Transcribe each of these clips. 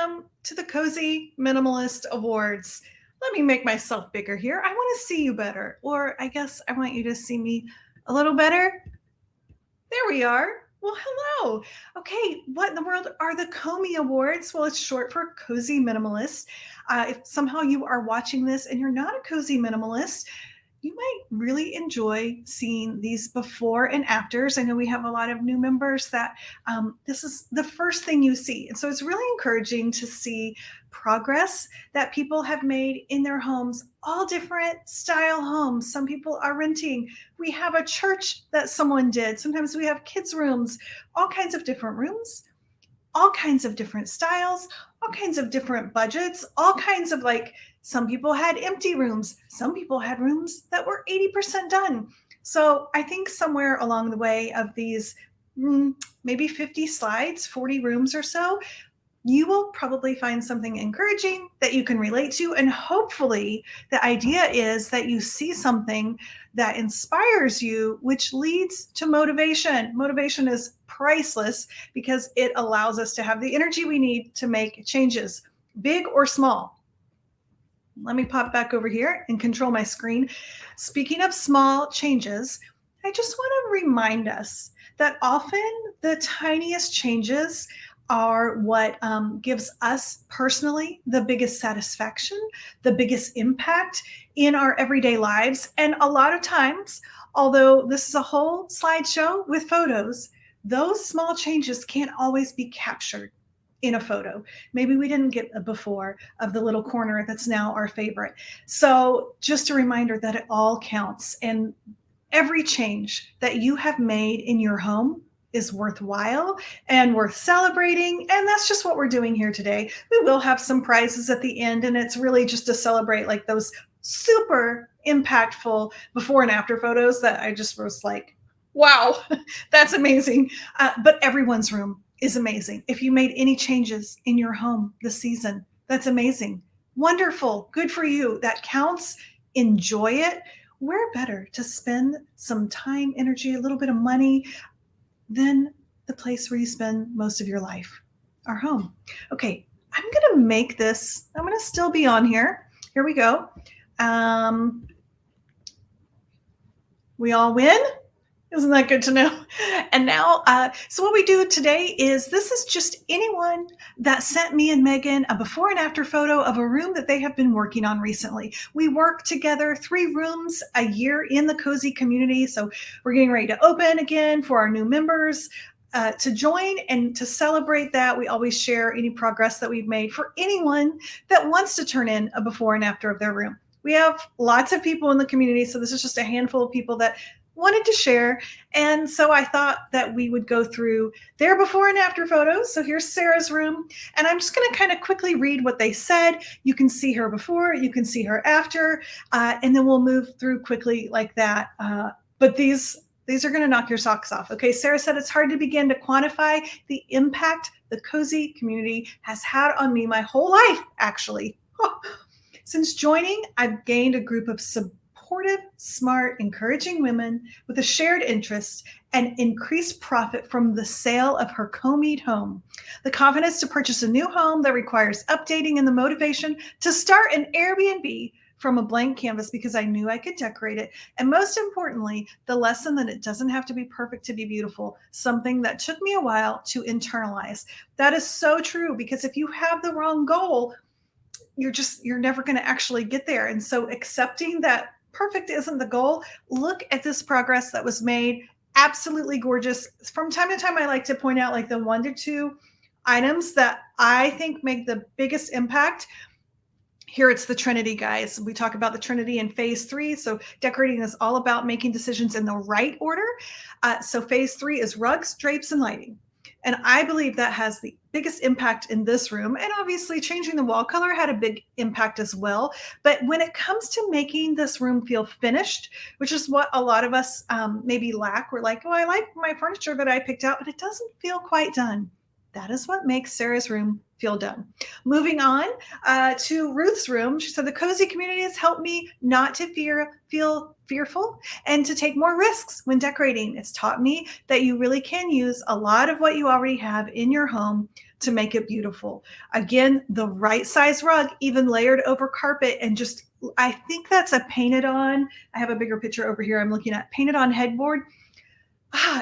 welcome to the Cozy Minimalist Awards. Let me make myself bigger here. I want to see you better, or I guess I want you to see me a little better. There we are. Well, hello. Okay, what in the world are the CoMi Awards? Well, it's short for Cozy Minimalist. If somehow you are watching this and you're not a cozy minimalist, you might really enjoy seeing these before and afters. I know we have a lot of new members that this is the first thing you see. And so it's really encouraging to see progress that people have made in their homes, all different style homes. Some people are renting. We have a church that someone did. Sometimes we have kids' rooms, all kinds of different rooms, all kinds of different styles, all kinds of different budgets, all kinds of some people had empty rooms. Some people had rooms that were 80% done. So I think somewhere along the way of these maybe 50 slides, 40 rooms or so, you will probably find something encouraging that you can relate to. And hopefully the idea is that you see something that inspires you, which leads to motivation. Motivation is priceless because it allows us to have the energy we need to make changes, big or small. Let me pop back over here and control my screen. Speaking of small changes, I just want to remind us that often the tiniest changes are what gives us personally the biggest satisfaction, the biggest impact in our everyday lives. And a lot of times, although this is a whole slideshow with photos, those small changes can't always be captured in a photo. Maybe we didn't get a before of the little corner that's now our favorite. So just a reminder that it all counts, and every change that you have made in your home is worthwhile and worth celebrating. And that's just what we're doing here today. We will have some prizes at the end, and it's really just to celebrate those super impactful before and after photos that I just was like, wow, that's amazing. But everyone's room is amazing. If you made any changes in your home this season, that's amazing. Wonderful. Good for you. That counts. Enjoy it. Where better to spend some time, energy, a little bit of money than the place where you spend most of your life, our home. Okay, I'm going to make this, I'm going to still be on here. Here we go. We all win? Isn't that good to know? And now, so what we do today is this is just anyone that sent me and Megan a before and after photo of a room that they have been working on recently. We work together 3 rooms a year in the Cozy community. So we're getting ready to open again for our new members to join, and to celebrate that. We always share any progress that we've made for anyone that wants to turn in a before and after of their room. We have lots of people in the community, so this is just a handful of people that wanted to share. And so I thought that we would go through their before and after photos. So here's Sarah's room, and I'm just going to kind of quickly read what they said. You can see her before, you can see her after, and then we'll move through quickly like that. But these are going to knock your socks off. Okay, Sarah said, it's hard to begin to quantify the impact the Cozy community has had on me my whole life, actually. Since joining, I've gained a group of supportive, smart, encouraging women with a shared interest and increased profit from the sale of her CoMi home. The confidence to purchase a new home that requires updating, and the motivation to start an Airbnb from a blank canvas because I knew I could decorate it. And most importantly, the lesson that it doesn't have to be perfect to be beautiful, something that took me a while to internalize. That is so true, because if you have the wrong goal, you're never going to actually get there. And so accepting that perfect isn't the goal. Look at this progress that was made. Absolutely gorgeous. From time to time, I like to point out the 1 to 2 items that I think make the biggest impact. Here it's the Trinity, guys. We talk about the Trinity in phase 3. So decorating is all about making decisions in the right order. So phase 3 is rugs, drapes, and lighting. And I believe that has the biggest impact in this room. And obviously changing the wall color had a big impact as well. But when it comes to making this room feel finished, which is what a lot of us maybe lack, we're like, oh, I like my furniture that I picked out, but it doesn't feel quite done. That is what makes Sarah's room feel done. Moving on to Ruth's room. She said, the Cozy community has helped me not to feel fearful and to take more risks when decorating. It's taught me that you really can use a lot of what you already have in your home to make it beautiful. Again, the right size rug, even layered over carpet, and just, I think that's a painted on, I have a bigger picture over here I'm looking at, painted on headboard.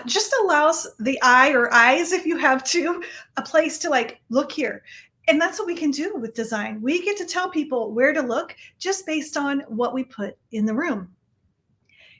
Just allows the eye or eyes, if you have to, a place to like, look here. And that's what we can do with design. We get to tell people where to look just based on what we put in the room.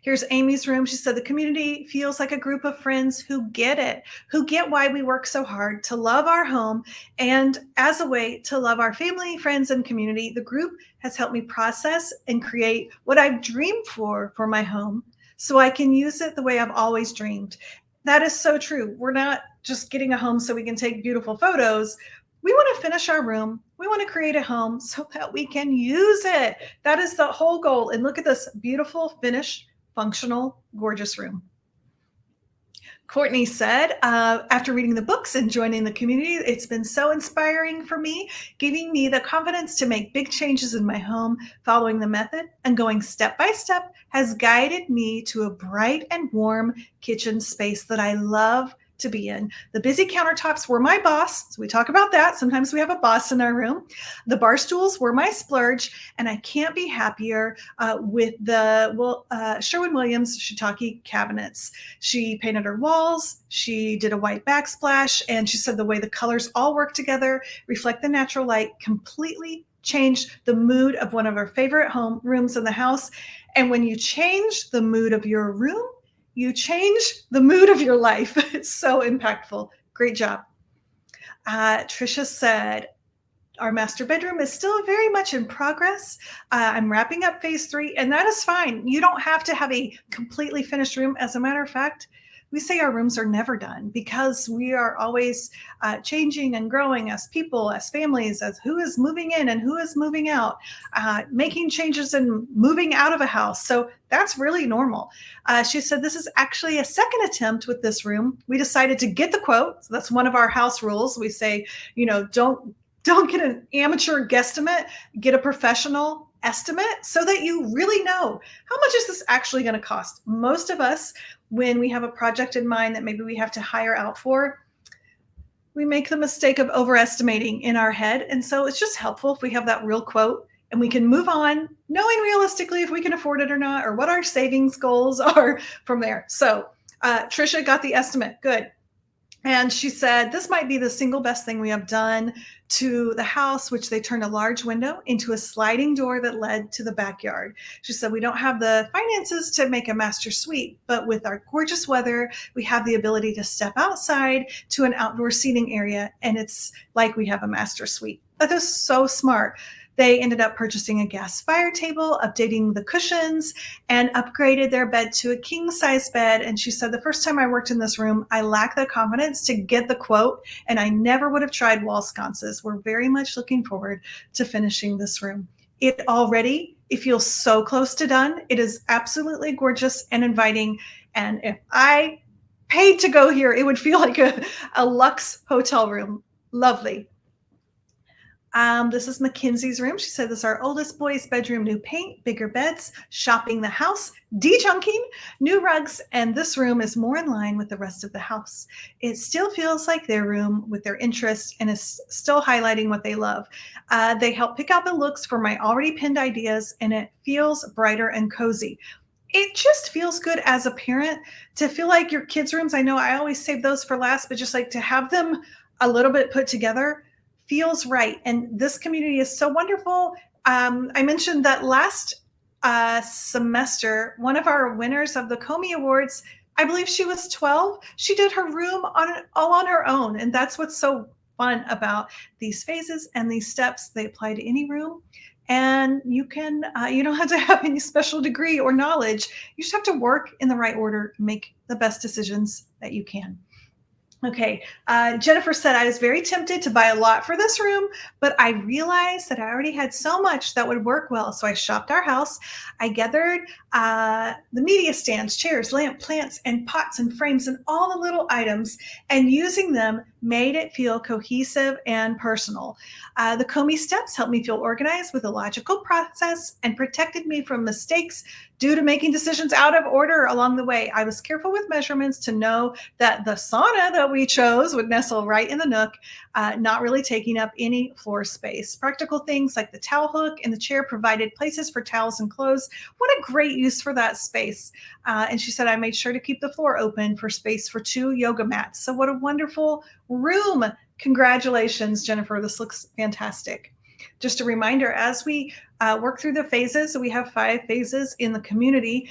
Here's Amy's room. She said the community feels like a group of friends who get it, who get why we work so hard to love our home. And as a way to love our family, friends, and community, the group has helped me process and create what I've dreamed for my home, so I can use it the way I've always dreamed. That is so true. We're not just getting a home so we can take beautiful photos. We want to finish our room. We want to create a home so that we can use it. That is the whole goal. And look at this beautiful, finished, functional, gorgeous room. Courtney said, after reading the books and joining the community, it's been so inspiring for me, giving me the confidence to make big changes in my home. Following the method and going step by step has guided me to a bright and warm kitchen space that I love to be in. The busy countertops were my boss. So we talk about that. Sometimes we have a boss in our room. The bar stools were my splurge, and I can't be happier with the Sherwin-Williams shiitake cabinets. She painted her walls. She did a white backsplash, and she said the way the colors all work together, reflect the natural light, completely changed the mood of one of our favorite home rooms in the house. And when you change the mood of your room, you change the mood of your life. It's so impactful. Great job. Trisha said, our master bedroom is still very much in progress. I'm wrapping up phase 3, and that is fine. You don't have to have a completely finished room. As a matter of fact, we say our rooms are never done because we are always changing and growing as people, as families, as who is moving in and who is moving out, making changes and moving out of a house. So that's really normal. She said this is actually a second attempt with this room. We decided to get the quote. So that's one of our house rules. We say, don't get an amateur guesstimate, get a professional estimate so that you really know how much is this actually going to cost. Most of us, when we have a project in mind that maybe we have to hire out for, we make the mistake of overestimating in our head. And so it's just helpful if we have that real quote and we can move on knowing realistically if we can afford it or not, or what our savings goals are from there. So Trisha got the estimate. Good. And she said, this might be the single best thing we have done to the house, which they turned a large window into a sliding door that led to the backyard. She said, we don't have the finances to make a master suite, but with our gorgeous weather, we have the ability to step outside to an outdoor seating area. And it's like we have a master suite. That is so smart. They ended up purchasing a gas fire table, updating the cushions, and upgraded their bed to a king-size bed. And she said, the first time I worked in this room, I lacked the confidence to get the quote, and I never would have tried wall sconces. We're very much looking forward to finishing this room. It feels so close to done. It is absolutely gorgeous and inviting. And if I paid to go here, it would feel like a luxe hotel room. Lovely. This is McKenzie's room. She said this is our oldest boy's bedroom, new paint, bigger beds, shopping the house, de-junking, new rugs, and this room is more in line with the rest of the house. It still feels like their room with their interests and is still highlighting what they love. They help pick out the looks for my already pinned ideas, and it feels brighter and cozy. It just feels good as a parent to feel like your kids' rooms, I know I always save those for last, but just like to have them a little bit put together feels right. And this community is so wonderful. I mentioned that last semester, one of our winners of the CoMi Awards, I believe she was 12. She did her room all on her own. And that's what's so fun about these phases and these steps. They apply to any room. And you don't have to have any special degree or knowledge. You just have to work in the right order, make the best decisions that you can. Okay, Jennifer said, I was very tempted to buy a lot for this room, but I realized that I already had so much that would work well. So I shopped our house. I gathered the media stands, chairs, lamp, plants, and pots and frames and all the little items, and using them made it feel cohesive and personal. The CoMi steps helped me feel organized with a logical process and protected me from mistakes due to making decisions out of order along the way. I was careful with measurements to know that the sauna that we chose would nestle right in the nook, not really taking up any floor space. Practical things like the towel hook and the chair provided places for towels and clothes. What a great use for that space. And she said, I made sure to keep the floor open for space for 2 yoga mats. So what a wonderful room. Congratulations, Jennifer. This looks fantastic. Just a reminder, as we work through the phases, we have 5 phases in the community.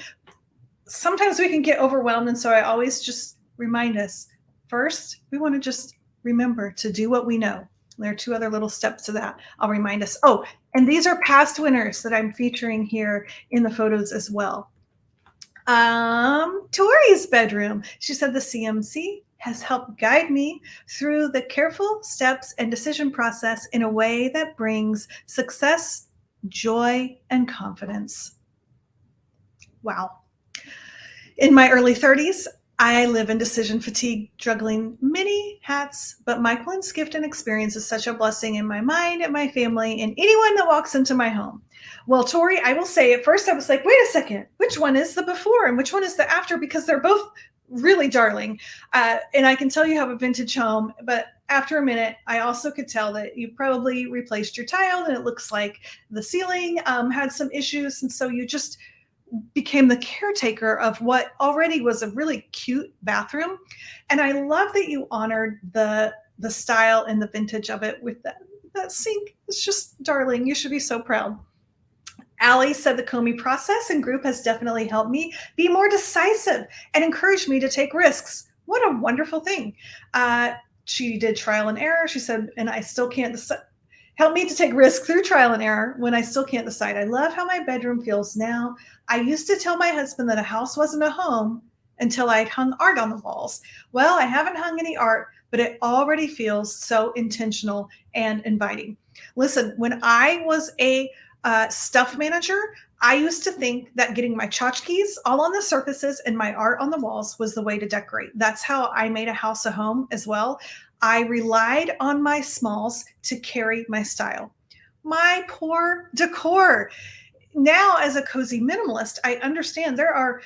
Sometimes we can get overwhelmed. And so I always just remind us, first, we want to just remember to do what we know. There are 2 other little steps to that. I'll remind us. Oh, and these are past winners that I'm featuring here in the photos as well. Tori's bedroom. She said the CMC has helped guide me through the careful steps and decision process in a way that brings success, joy, and confidence. Wow. In my early 30s, I live in decision fatigue, juggling many hats, but Michaelin's gift and experience is such a blessing in my mind and my family and anyone that walks into my home. Well, Tori, I will say at first I was like, wait a second, which one is the before and which one is the after? Because they're both really darling. And I can tell you have a vintage home, but after a minute, I also could tell that you probably replaced your tile and it looks like the ceiling had some issues. And so you just became the caretaker of what already was a really cute bathroom. And I love that you honored the style and the vintage of it with that sink. It's just darling. You should be so proud. Allie said the CoMi process and group has definitely helped me be more decisive and encouraged me to take risks. What a wonderful thing. She did trial and error. She said, and I still can't decide. Help me to take risks through trial and error when I still can't decide. I love how my bedroom feels now. I used to tell my husband that a house wasn't a home until I'd hung art on the walls. Well, I haven't hung any art, but it already feels so intentional and inviting. Listen, when I was a stuff manager, I used to think that getting my tchotchkes all on the surfaces and my art on the walls was the way to decorate. That's how I made a house a home as well. I relied on my smalls to carry my style. My poor decor. Now, as a cozy minimalist, I understand there are,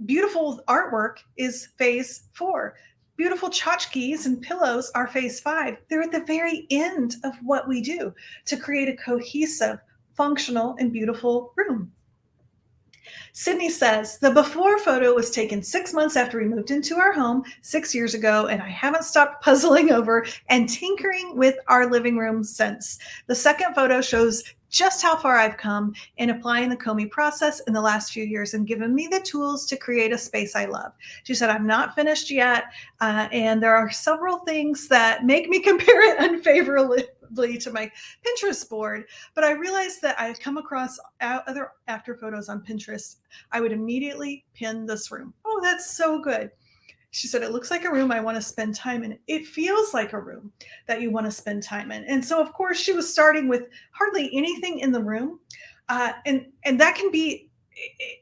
beautiful artwork is phase 4. Beautiful tchotchkes and pillows are phase 5. They're at the very end of what we do to create a cohesive, functional, and beautiful room. Sydney says, the before photo was taken 6 months after we moved into our home 6 years ago, and I haven't stopped puzzling over and tinkering with our living room since. The second photo shows just how far I've come in applying the CoMi process in the last few years and given me the tools to create a space I love. She said, I'm not finished yet, and there are several things that make me compare it unfavorably to my Pinterest board, but I realized that I come across other after photos on Pinterest. I would immediately pin this room. Oh, that's so good. She said, it looks like a room I want to spend time in. It feels like a room that you want to spend time in. And so, of course, she was starting with hardly anything in the room. And that can be,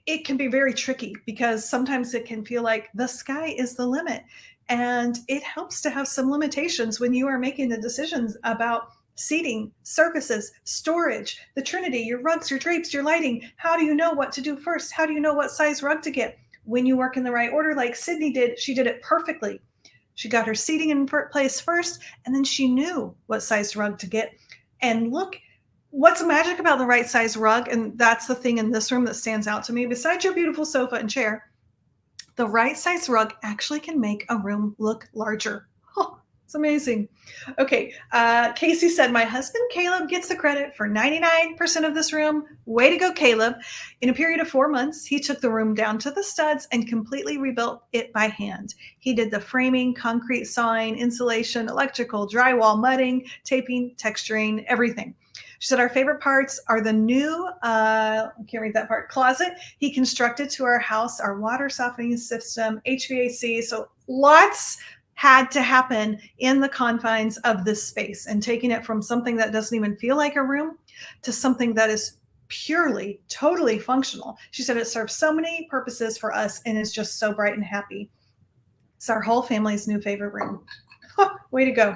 it can be very tricky because sometimes it can feel like the sky is the limit. And it helps to have some limitations when you are making the decisions about seating, surfaces, storage, the Trinity, your rugs, your drapes, your lighting. How do you know what to do first? How do you know what size rug to get? When you work in the right order, like Sydney did, she did it perfectly. She got her seating in place first, and then she knew what size rug to get. And look, what's magic about the right size rug, and that's the thing in this room that stands out to me, besides your beautiful sofa and chair, the right size rug actually can make a room look larger. Oh, it's amazing. Okay, Casey said, my husband Caleb gets the credit for 99% of this room. Way to go, Caleb. In a period of 4 months, he took the room down to the studs and completely rebuilt it by hand. He did the framing, concrete sawing, insulation, electrical, drywall, mudding, taping, texturing, everything. She said, our favorite parts are the new, I can't read that part, closet he constructed to our house, our water softening system, HVAC. So lots had to happen in the confines of this space, and taking it from something that doesn't even feel like a room to something that is purely, totally functional. She said it serves so many purposes for us and is just so bright and happy. It's our whole family's new favorite room. Huh, way to go.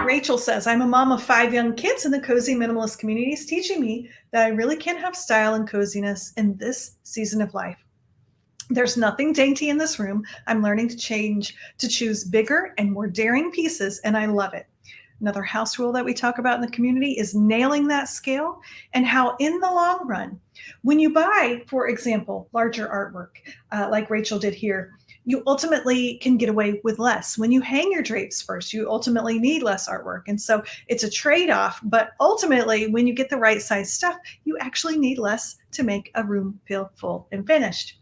Rachel says, I'm a mom of 5 young kids, and the cozy minimalist community is teaching me that I really can have style and coziness in this season of life. There's nothing dainty in this room. I'm learning to choose bigger and more daring pieces, and I love it. Another house rule that we talk about in the community is nailing that scale, and how in the long run, when you buy, for example, larger artwork, like Rachel did here, you ultimately can get away with less. When you hang your drapes first, you ultimately need less artwork. And so it's a trade-off, but ultimately when you get the right size stuff, you actually need less to make a room feel full and finished.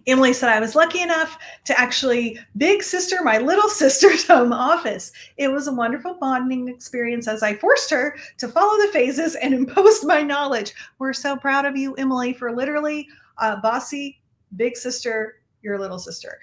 Emily said, I was lucky enough to actually big sister my little sister's home office. It was a wonderful bonding experience as I forced her to follow the phases and imposed my knowledge. We're so proud of you, Emily, for literally bossy big sister, your little sister.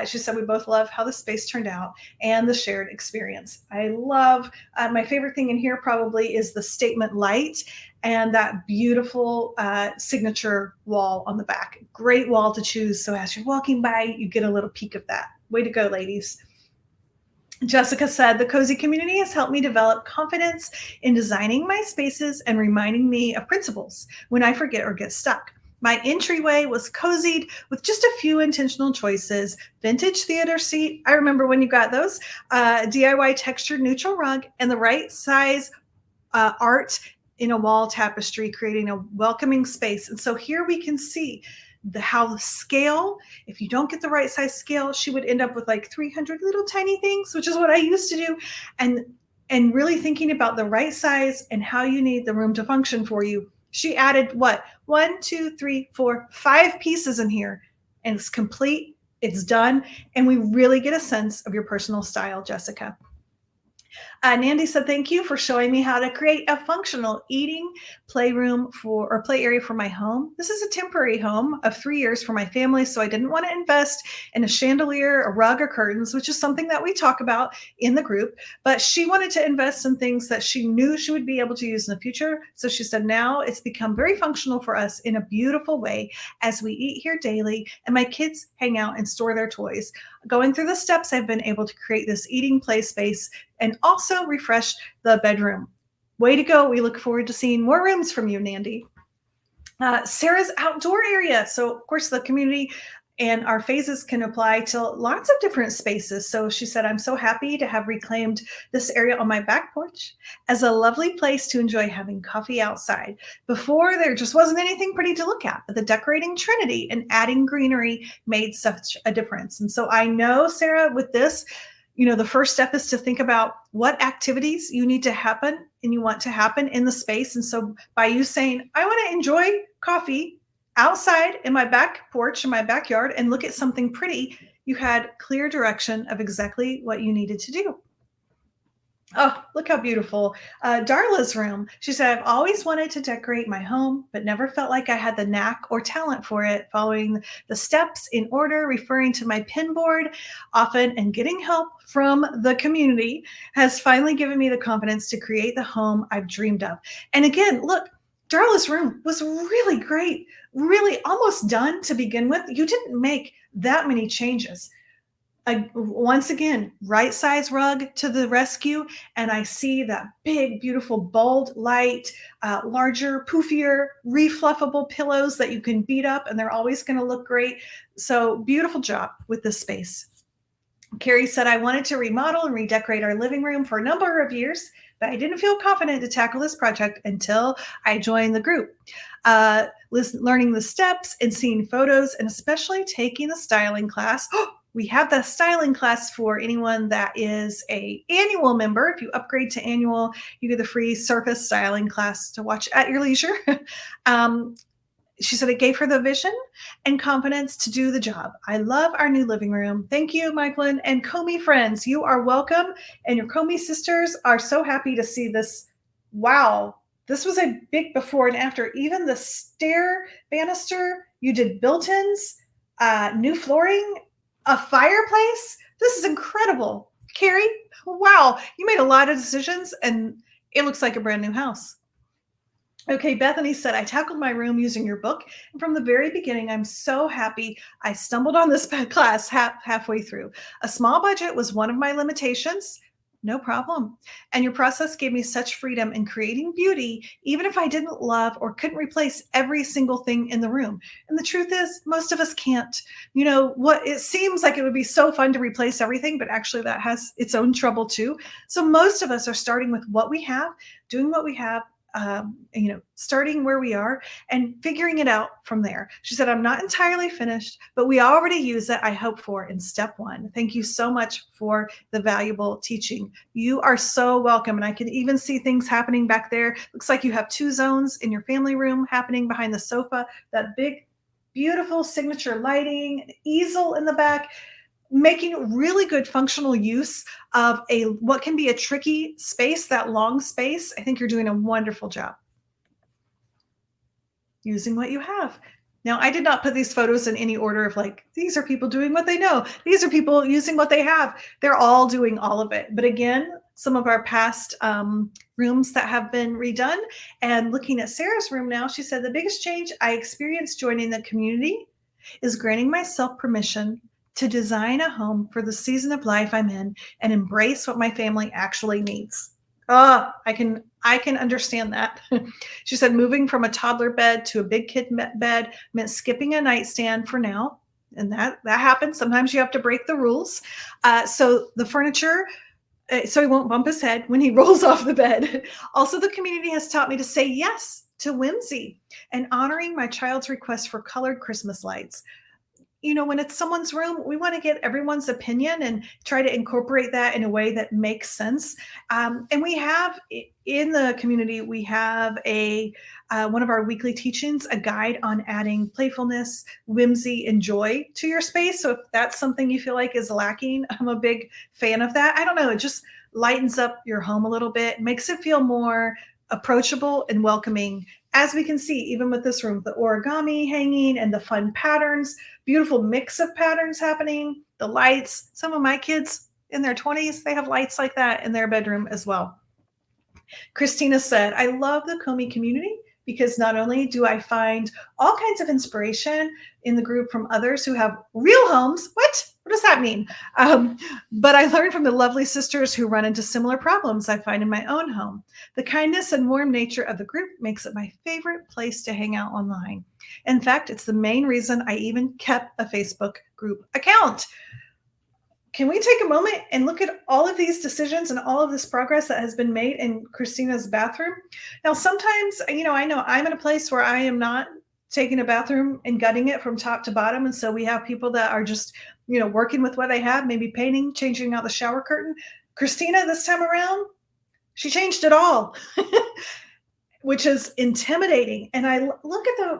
She said, we both love how the space turned out and the shared experience. I love, my favorite thing in here probably is the statement light and that beautiful signature wall on the back. Great wall to choose. So as you're walking by, you get a little peek of that. Way to go, ladies. Jessica said, the cozy community has helped me develop confidence in designing my spaces and reminding me of principles when I forget or get stuck. My entryway was cozied with just a few intentional choices. Vintage theater seat, I remember when you got those, DIY textured neutral rug, and the right size art in a wall tapestry, creating a welcoming space. And so here we can see how the scale, if you don't get the right size scale, she would end up with like 300 little tiny things, which is what I used to do. And really thinking about the right size and how you need the room to function for you. She added what? 1, 2, 3, 4, 5 pieces in here, and it's complete. It's done. And we really get a sense of your personal style, Jessica. Nandy said, thank you for showing me how to create a functional eating playroom or play area for my home. This is a temporary home of 3 years for my family, so I didn't want to invest in a chandelier, a rug, or curtains, which is something that we talk about in the group. But she wanted to invest in things that she knew she would be able to use in the future. So she said, now it's become very functional for us in a beautiful way as we eat here daily and my kids hang out and store their toys. Going through the steps, I've been able to create this eating play space and also refresh the bedroom. Way to go. We look forward to seeing more rooms from you, Nandy. Sarah's outdoor area. So, of course, the community and our phases can apply to lots of different spaces. So she said, I'm so happy to have reclaimed this area on my back porch as a lovely place to enjoy having coffee outside. Before, there just wasn't anything pretty to look at, but the decorating Trinity and adding greenery made such a difference. And so I know, Sarah, with this, the first step is to think about what activities you need to happen and you want to happen in the space. And so by you saying, I want to enjoy coffee outside in my back porch in my backyard and look at something pretty, you had clear direction of exactly what you needed to do. Oh, look how beautiful. Darla's room. She said, I've always wanted to decorate my home, but never felt like I had the knack or talent for it. Following the steps in order, referring to my pin board often, and getting help from the community has finally given me the confidence to create the home I've dreamed of. And again, look, Darla's room was really great, really almost done to begin with. You didn't make that many changes. Once again, right size rug to the rescue. And I see that big, beautiful, bold light, larger, poofier, refluffable pillows that you can beat up and they're always going to look great. So beautiful job with this space. Carrie said, I wanted to remodel and redecorate our living room for a number of years, but I didn't feel confident to tackle this project until I joined the group. Learning the steps and seeing photos and especially taking the styling class. We have the styling class for anyone that is an annual member. If you upgrade to annual, you get the free surface styling class to watch at your leisure. She said it gave her the vision and confidence to do the job. I love our new living room. Thank you, Michaelin and CoMi friends. You are welcome. And your CoMi sisters are so happy to see this. Wow. This was a big before and after. Even the stair banister, you did built-ins, new flooring, a fireplace. This is incredible. Carrie, wow. You made a lot of decisions and it looks like a brand new house. Okay, Bethany said, I tackled my room using your book. And from the very beginning, I'm so happy I stumbled on this class halfway through. A small budget was one of my limitations. No problem. And your process gave me such freedom in creating beauty, even if I didn't love or couldn't replace every single thing in the room. And the truth is, most of us can't. You know, what it seems like it would be so fun to replace everything, but actually that has its own trouble too. So most of us are starting with what we have, doing what we have, starting where we are and figuring it out from there. She said, I'm not entirely finished, but we already use it, I hope, for in step one. Thank you so much for the valuable teaching. You are so welcome. And I can even see things happening back there. Looks like you have 2 zones in your family room happening behind the sofa, that big, beautiful signature lighting, easel in the back, making really good functional use of what can be a tricky space, that long space. I think you're doing a wonderful job using what you have. Now, I did not put these photos in any order of like, these are people doing what they know. These are people using what they have. They're all doing all of it. But again, some of our past rooms that have been redone, and looking at Sarah's room now, she said, the biggest change I experienced joining the community is granting myself permission to design a home for the season of life I'm in and embrace what my family actually needs. I can understand that. She said moving from a toddler bed to a big kid bed meant skipping a nightstand for now. And that happens. Sometimes you have to break the rules. So the furniture, so he won't bump his head when he rolls off the bed. Also, the community has taught me to say yes to whimsy and honoring my child's request for colored Christmas lights. You know, when it's someone's room, we want to get everyone's opinion and try to incorporate that in a way that makes sense. And we have in the community, we have one of our weekly teachings, a guide on adding playfulness, whimsy, and joy to your space. So if that's something you feel like is lacking, I'm a big fan of that. I don't know, it just lightens up your home a little bit, makes it feel more approachable and welcoming. As we can see, even with this room, the origami hanging and the fun patterns, beautiful mix of patterns happening, the lights. Some of my kids in their 20s, they have lights like that in their bedroom as well. Christina said, I love the CoMi community because not only do I find all kinds of inspiration in the group from others who have real homes. What does that mean? But I learned from the lovely sisters who run into similar problems I find in my own home. The kindness and warm nature of the group makes it my favorite place to hang out online. In fact, it's the main reason I even kept a Facebook group account. Can we take a moment and look at all of these decisions and all of this progress that has been made in Christina's bathroom? Now, sometimes, I know I'm in a place where I am not taking a bathroom and gutting it from top to bottom. And so we have people that are just, working with what they have, maybe painting, changing out the shower curtain. Christina, this time around, she changed it all, which is intimidating. And I look at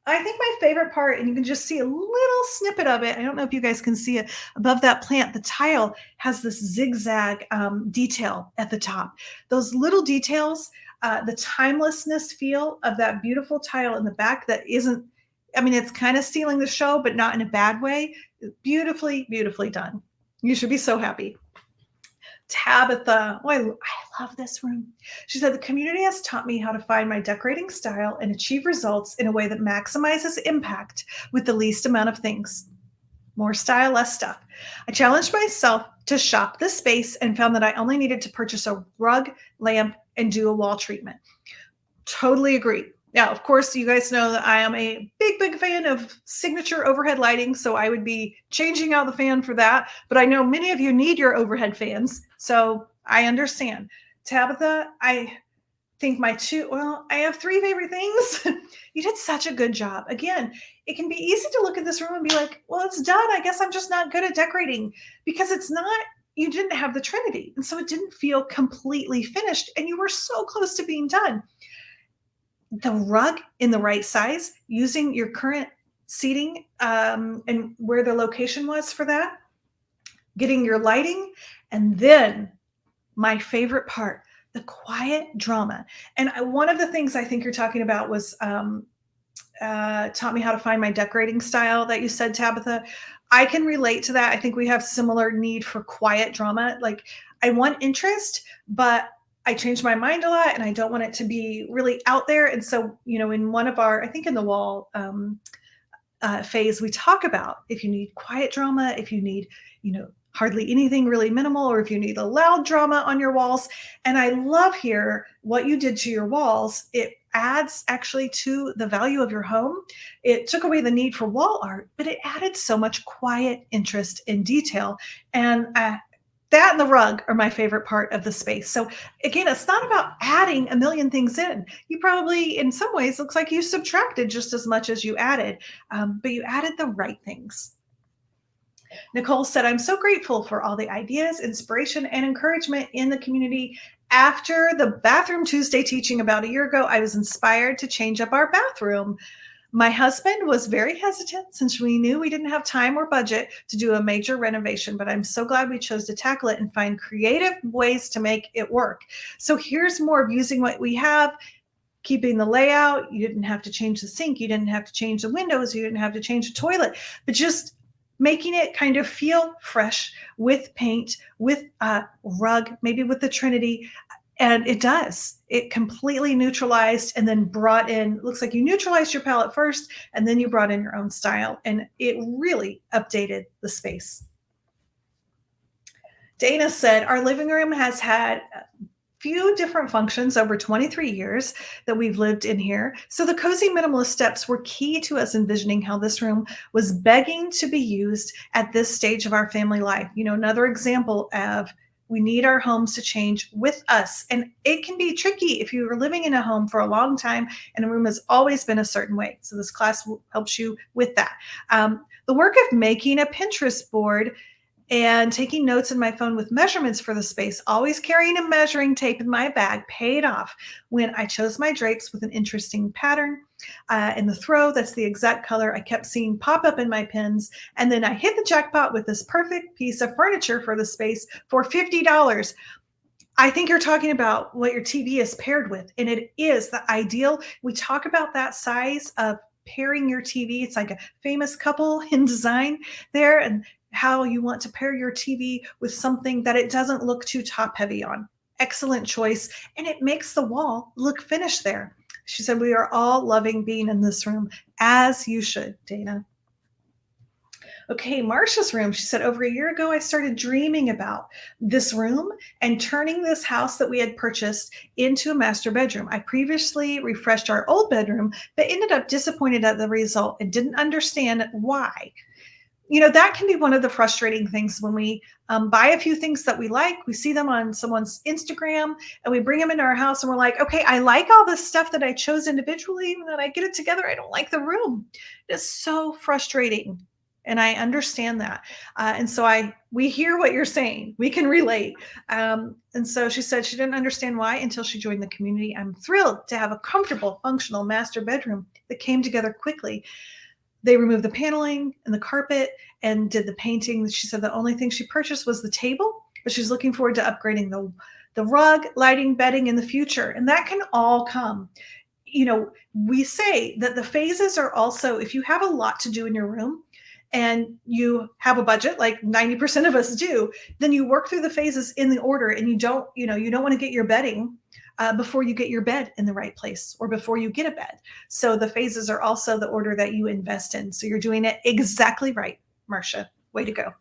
I think my favorite part, and you can just see a little snippet of it. I don't know if you guys can see it above that plant. The tile has this zigzag detail at the top. Those little details, the timelessness feel of that beautiful tile in the back that isn't, it's kind of stealing the show, but not in a bad way. Beautifully, beautifully done. You should be so happy. Tabitha, I love this room. She said, the community has taught me how to find my decorating style and achieve results in a way that maximizes impact with the least amount of things. More style, less stuff. I challenged myself to shop this space and found that I only needed to purchase a rug, lamp, and do a wall treatment. Totally agree. Now, of course, you guys know that I am a big fan of signature overhead lighting, so I would be changing out the fan for that. But I know many of you need your overhead fans, so I understand. Tabitha, I think I have 3 favorite things. You did such a good job. Again, it can be easy to look at this room and be like, well, it's done. I guess I'm just not good at decorating, because it's not. You didn't have the Trinity, and so it didn't feel completely finished, and you were so close to being done. The rug in the right size, using your current seating and where the location was for that, getting your lighting, and then my favorite part, the quiet drama. And one of the things I think you're talking about was taught me how to find my decorating style that you said, Tabitha. I can relate to that. I think we have similar need for quiet drama. Like, I want interest, but I change my mind a lot and I don't want it to be really out there. And so, in one of our, I think in the wall phase, we talk about if you need quiet drama, if you need, hardly anything really minimal, or if you need a loud drama on your walls. And I love here what you did to your walls. It adds actually to the value of your home. It took away the need for wall art, but it added so much quiet interest and detail. And that and the rug are my favorite part of the space. So again, it's not about adding a million things in. You probably, in some ways, looks like you subtracted just as much as you added, but you added the right things. Nicole said, I'm so grateful for all the ideas, inspiration, and encouragement in the community. After the Bathroom Tuesday teaching about a year ago, I was inspired to change up our bathroom. My husband was very hesitant since we knew we didn't have time or budget to do a major renovation, but I'm so glad we chose to tackle it and find creative ways to make it work. So here's more of using what we have, keeping the layout. You didn't have to change the sink. You didn't have to change the windows. You didn't have to change the toilet, but just making it kind of feel fresh with paint, with a rug, maybe with the Trinity. And it does. It completely neutralized and then brought in, looks like you neutralized your palette first, and then you brought in your own style. And it really updated the space. Dana said, our living room has had few different functions over 23 years that we've lived in here. So the cozy minimalist steps were key to us envisioning how this room was begging to be used at this stage of our family life. Another example of we need our homes to change with us. And it can be tricky if you are living in a home for a long time and a room has always been a certain way. So this class helps you with that. The work of making a Pinterest board and taking notes in my phone with measurements for the space, always carrying a measuring tape in my bag, paid off when I chose my drapes with an interesting pattern in the throw. That's the exact color I kept seeing pop up in my pins. And then I hit the jackpot with this perfect piece of furniture for the space for $50. I think you're talking about what your TV is paired with, and it is the ideal. We talk about that size of pairing your TV. It's like a famous couple in design there, and how you want to pair your TV with something that it doesn't look too top heavy on. Excellent choice. And it makes the wall look finished there. She said, we are all loving being in this room, as you should, Dana. Okay, Marsha's room. She said, over a year ago, I started dreaming about this room and turning this house that we had purchased into a master bedroom. I previously refreshed our old bedroom, but ended up disappointed at the result and didn't understand why. That can be one of the frustrating things when we buy a few things that we like. We see them on someone's Instagram and we bring them into our house and we're like, okay, I like all this stuff that I chose individually. And then I get it together, I don't like the room. It's so frustrating. And I understand that. And so we hear what you're saying. We can relate. And so she said she didn't understand why until she joined the community. I'm thrilled to have a comfortable, functional master bedroom that came together quickly. They removed the paneling and the carpet and did the painting. She said the only thing she purchased was the table, but she's looking forward to upgrading the rug, lighting, bedding in the future. And that can all come. We say that the phases are also, if you have a lot to do in your room and you have a budget like 90% of us do, then you work through the phases in the order, and you don't want to get your bedding before you get your bed in the right place or before you get a bed. So the phases are also the order that you invest in. So you're doing it exactly right, Marsha. Way to go.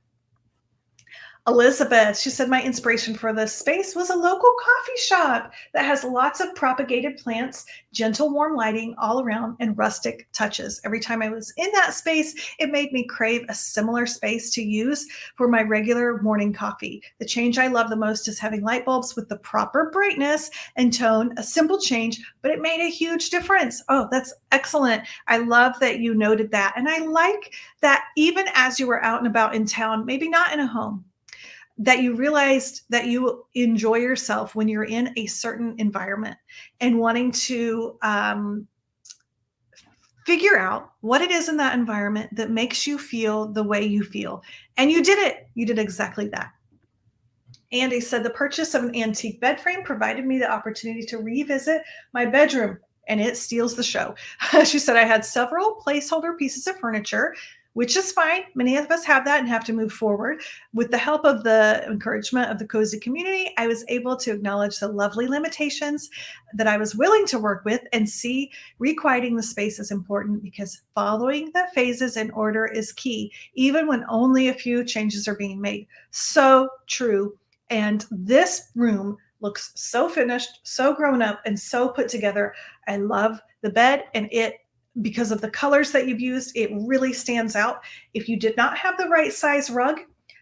Elizabeth, she said, my inspiration for this space was a local coffee shop that has lots of propagated plants, gentle, warm lighting all around, and rustic touches. Every time I was in that space, it made me crave a similar space to use for my regular morning coffee. The change I love the most is having light bulbs with the proper brightness and tone, a simple change, but it made a huge difference. Oh, that's excellent. I love that you noted that. And I like that even as you were out and about in town, maybe not in a home, that you realized that you enjoy yourself when you're in a certain environment and wanting to figure out what it is in that environment that makes you feel the way you feel. And you did it. You did exactly that. Andy said, the purchase of an antique bed frame provided me the opportunity to revisit my bedroom, and it steals the show. She said, I had several placeholder pieces of furniture which is fine. Many of us have that and have to move forward. With the help of the encouragement of the cozy community, I was able to acknowledge the lovely limitations that I was willing to work with and see requieting the space is important, because following the phases in order is key, even when only a few changes are being made. So true. And this room looks so finished, so grown up, and so put together. I love the bed, and because of the colors that you've used, it really stands out. If you did not have the right size rug,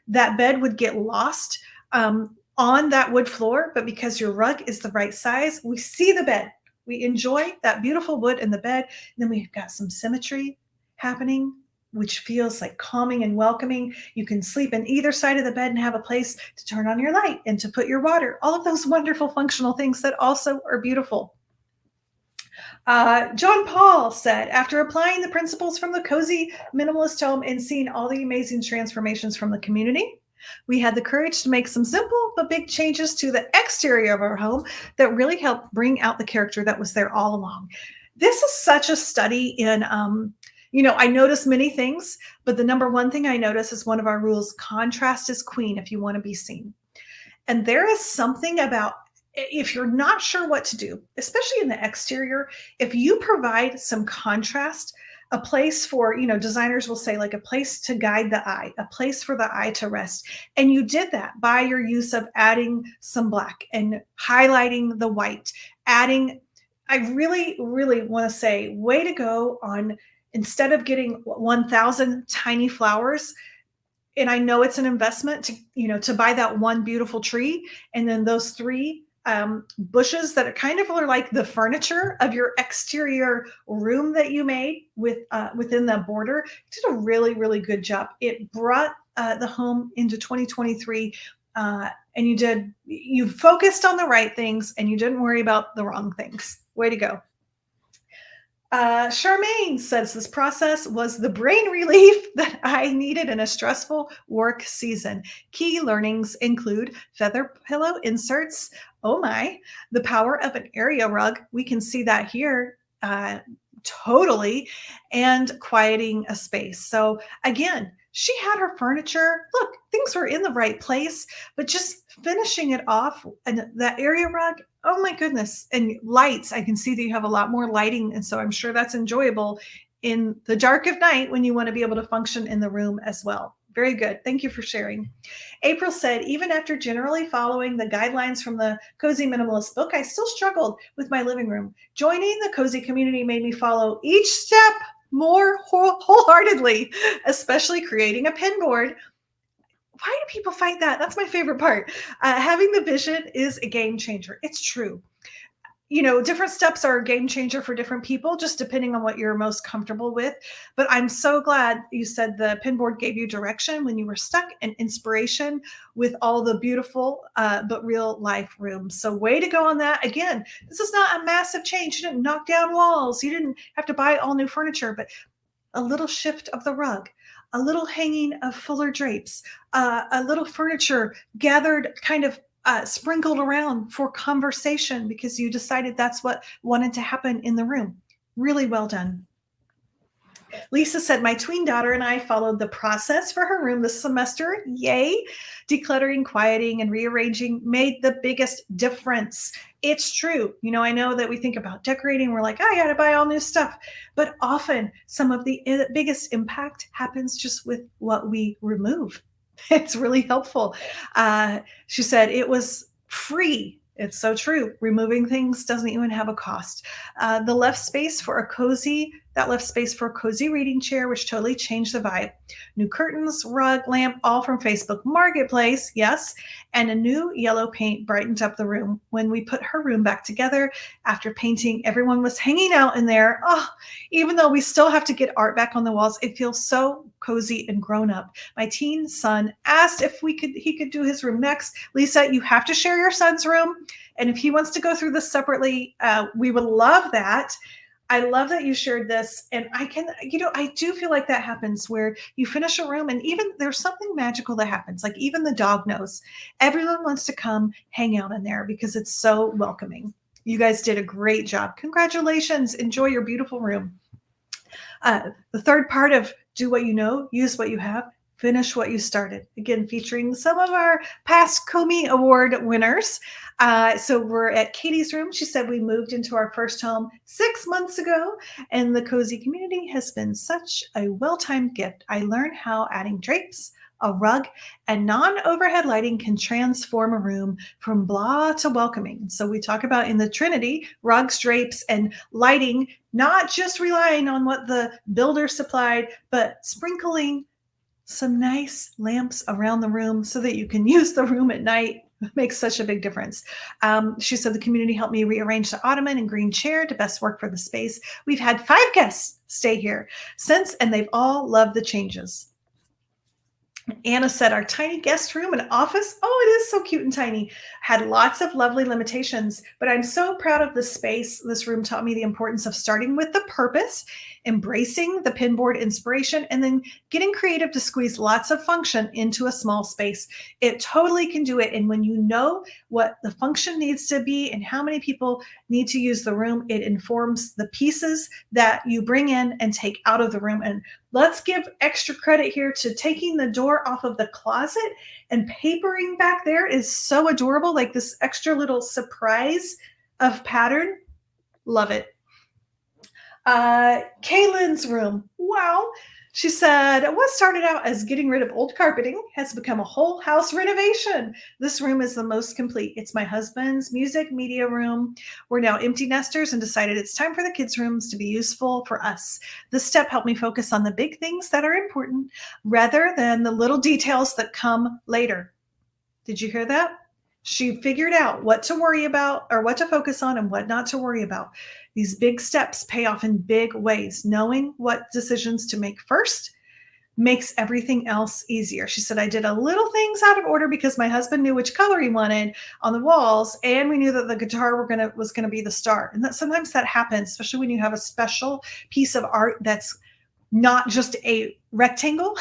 that bed would get lost on that wood floor. But because your rug is the right size, we see the bed. We enjoy that beautiful wood in the bed. And then we've got some symmetry happening, which feels like calming and welcoming. You can sleep in either side of the bed and have a place to turn on your light and to put your water. All of those wonderful functional things that also are beautiful. John Paul said, after applying the principles from the cozy minimalist home and seeing all the amazing transformations from the community, we had the courage to make some simple but big changes to the exterior of our home that really helped bring out the character that was there all along. This is such a study in, I notice many things, but the number one thing I notice is one of our rules: contrast is queen if you want to be seen. And there is something about, if you're not sure what to do, especially in the exterior, if you provide some contrast, a place for, designers will say, like, a place to guide the eye, a place for the eye to rest. And you did that by your use of adding some black and highlighting the white, I really, really want to say, way to go on, instead of getting 1,000 tiny flowers. And I know it's an investment to buy that one beautiful tree, and then those 3 bushes that are kind of are like the furniture of your exterior room that you made within the border. You did a really, really good job. It brought the home into 2023, and you focused on the right things and you didn't worry about the wrong things. Way to go. Charmaine says, this process was the brain relief that I needed in a stressful work season. Key learnings include feather pillow inserts. Oh my, the power of an area rug. We can see that here totally, and quieting a space. So again, she had her furniture. Look, things were in the right place, but just finishing it off, and that area rug, oh my goodness. And lights, I can see that you have a lot more lighting. And so I'm sure that's enjoyable in the dark of night when you want to be able to function in the room as well. Very good. Thank you for sharing. April said, even after generally following the guidelines from the Cozy Minimalist book, I still struggled with my living room. Joining the cozy community made me follow each step more wholeheartedly, especially creating a pin board. Why do people fight that? That's my favorite part. Having the vision is a game changer. It's true. Different steps are a game changer for different people, just depending on what you're most comfortable with. But I'm so glad you said the pin board gave you direction when you were stuck, and inspiration with all the beautiful but real life rooms. So way to go on that. Again, this is not a massive change. You didn't knock down walls. You didn't have to buy all new furniture, but a little shift of the rug, a little hanging of fuller drapes, a little furniture gathered kind of sprinkled around for conversation because you decided that's what wanted to happen in the room. Really well done. Lisa said, my tween daughter and I followed the process for her room this semester. Yay. Decluttering, quieting, and rearranging made the biggest difference. It's true. I know that we think about decorating. We're like, I got to buy all new stuff. But often some of the biggest impact happens just with what we remove. It's really helpful. She said it was free. It's so true. Removing things doesn't even have a cost. That left space for a cozy reading chair, which totally changed the vibe. New curtains, rug, lamp, all from Facebook Marketplace. Yes. And a new yellow paint brightened up the room. When we put her room back together after painting, everyone was hanging out in there. Oh, even though we still have to get art back on the walls, it feels so cozy and grown up. My teen son asked if he could do his room next. Lisa, you have to share your son's room. And if he wants to go through this separately, we would love that. I love that you shared this. And I do feel like that happens where you finish a room and even there's something magical that happens. Like even the dog knows. Everyone wants to come hang out in there because it's so welcoming. You guys did a great job. Congratulations. Enjoy your beautiful room. The third part of Do what you know, use what you have, finish what you started. Again, featuring some of our past CoMi Award winners. So we're at Katie's room. She said we moved into our first home 6 months ago, and the cozy community has been such a well-timed gift. I learned how adding drapes, a rug, and non-overhead lighting can transform a room from blah to welcoming. So we talk about in the Trinity, rugs, drapes, and lighting, not just relying on what the builder supplied, but sprinkling some nice lamps around the room so that you can use the room at night. Makes such a big difference. She said the community helped me rearrange the ottoman and green chair to best work for the space. We've had 5 guests stay here since, and they've all loved the changes. Anna said our tiny guest room and office, oh, it is so cute and tiny, had lots of lovely limitations, but I'm so proud of the space. This room taught me the importance of starting with the purpose, embracing the pinboard inspiration, and then getting creative to squeeze lots of function into a small space. It totally can do it. And when you know what the function needs to be and how many people need to use the room, it informs the pieces that you bring in and take out of the room. And let's give extra credit here to taking the door off of the closet and papering back there is so adorable. Like this extra little surprise of pattern. Love it. Kalin's room. Wow. She said, what started out as getting rid of old carpeting has become a whole house renovation. This room is the most complete. It's my husband's music media room. We're now empty nesters and decided it's time for the kids' rooms to be useful for us. This step helped me focus on the big things that are important rather than the little details that come later. Did you hear that? She figured out what to worry about or what to focus on and what not to worry about. These big steps pay off in big ways. Knowing what decisions to make first makes everything else easier. She said, I did a little things out of order because my husband knew which color he wanted on the walls, and we knew that the guitar was going to be the star. And that sometimes that happens, especially when you have a special piece of art that's not just a rectangle.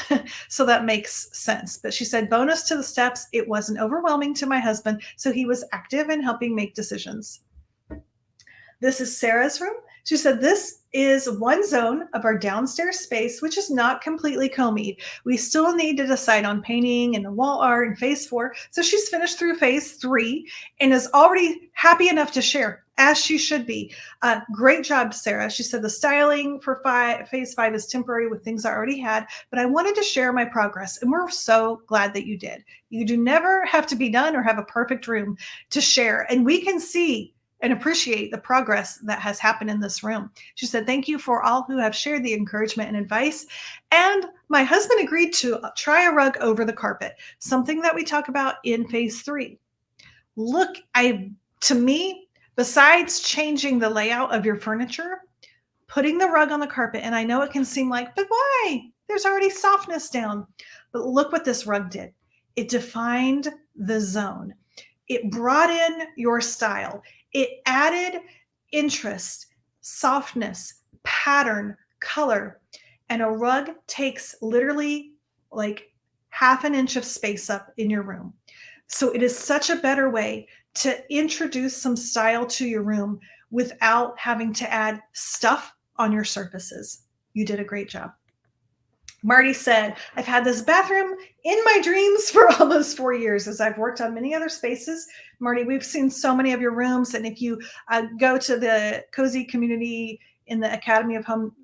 So that makes sense. But she said, bonus to the steps, it wasn't overwhelming to my husband, so he was active in helping make decisions. This is Sarah's room. She said, this is one zone of our downstairs space, which is not completely CoMi'd. We still need to decide on painting and the wall art in phase 4. So she's finished through phase 3 and is already happy enough to share, as she should be. Great job, Sarah. She said the styling for phase 5 is temporary with things I already had, but I wanted to share my progress, and we're so glad that you did. You do never have to be done or have a perfect room to share, and we can see and appreciate the progress that has happened in this room. She said, thank you for all who have shared the encouragement and advice. And my husband agreed to try a rug over the carpet, something that we talk about in phase 3. Look, to me, besides changing the layout of your furniture, putting the rug on the carpet, and I know it can seem like, but why? There's already softness down. But look what this rug did. It defined the zone. It brought in your style. It added interest, softness, pattern, color, and a rug takes literally like half an inch of space up in your room. So it is such a better way to introduce some style to your room without having to add stuff on your surfaces. You did a great job. Marty said, I've had this bathroom in my dreams for almost 4 years as I've worked on many other spaces. Marty, we've seen so many of your rooms. And if you go to the Cozy Community in the Academy of Home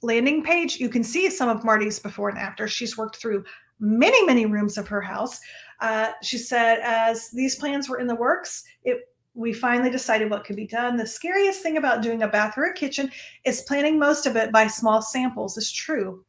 landing page, you can see some of Marty's before and after. She's worked through many, many rooms of her house. She said, as these plans were in the works, we finally decided what could be done. The scariest thing about doing a bath or a kitchen is planning most of it by small samples. Is true,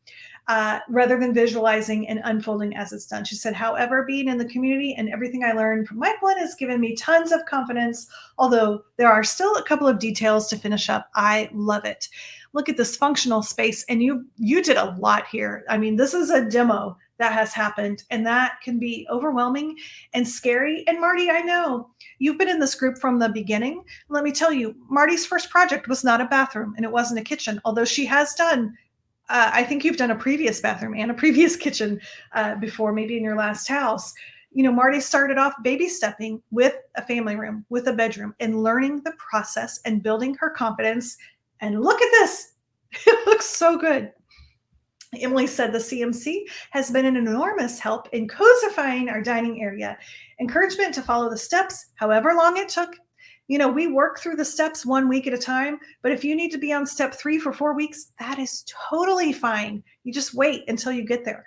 rather than visualizing and unfolding as it's done. She said, however, being in the community and everything I learned from my plan has given me tons of confidence, although there are still a couple of details to finish up. I love it. Look at this functional space, and you did a lot here. I mean, this is a demo that has happened, and that can be overwhelming and scary. And Marty, I know you've been in this group from the beginning. Let me tell you, Marty's first project was not a bathroom, and it wasn't a kitchen, although she has done, I think you've done a previous bathroom and a previous kitchen before, maybe in your last house. You know, Marty started off baby stepping with a family room, with a bedroom, and learning the process and building her confidence. And look at this. It looks so good. Emily said the CMC has been an enormous help in cosifying our dining area. Encouragement to follow the steps, however long it took. We work through the steps 1 week at a time, but if you need to be on step 3 for 4 weeks, that is totally fine. You just wait until you get there.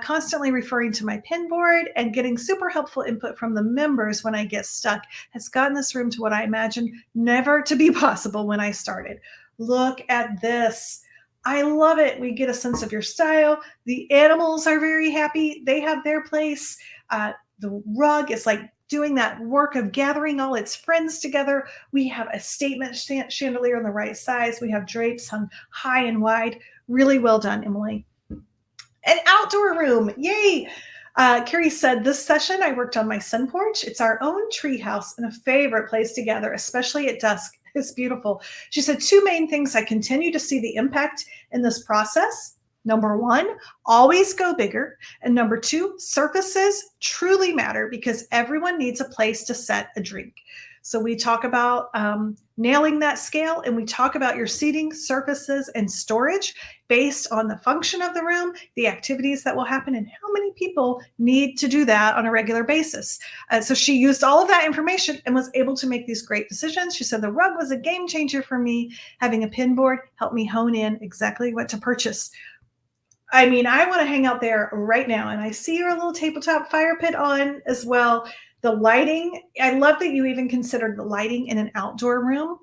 Constantly referring to my pin board and getting super helpful input from the members when I get stuck has gotten this room to what I imagined never to be possible when I started. Look at this. I love it. We get a sense of your style. The animals are very happy. They have their place. The rug is like doing that work of gathering all its friends together. We have a statement chandelier on the right size. We have drapes hung high and wide. Really well done, Emily. An outdoor room. Yay. Carrie said, this session I worked on my sun porch. It's our own tree house and a favorite place to gather, especially at dusk. It's beautiful. She said 2 main things I continue to see the impact in this process. Number 1, always go bigger. And number 2, surfaces truly matter because everyone needs a place to set a drink. So we talk about nailing that scale, and we talk about your seating, surfaces, and storage based on the function of the room, the activities that will happen, and how many people need to do that on a regular basis. So she used all of that information and was able to make these great decisions. She said the rug was a game changer for me. Having a pin board helped me hone in exactly what to purchase. I mean, I want to hang out there right now, and I see your little tabletop fire pit on as well. The lighting, I love that you even considered the lighting in an outdoor room.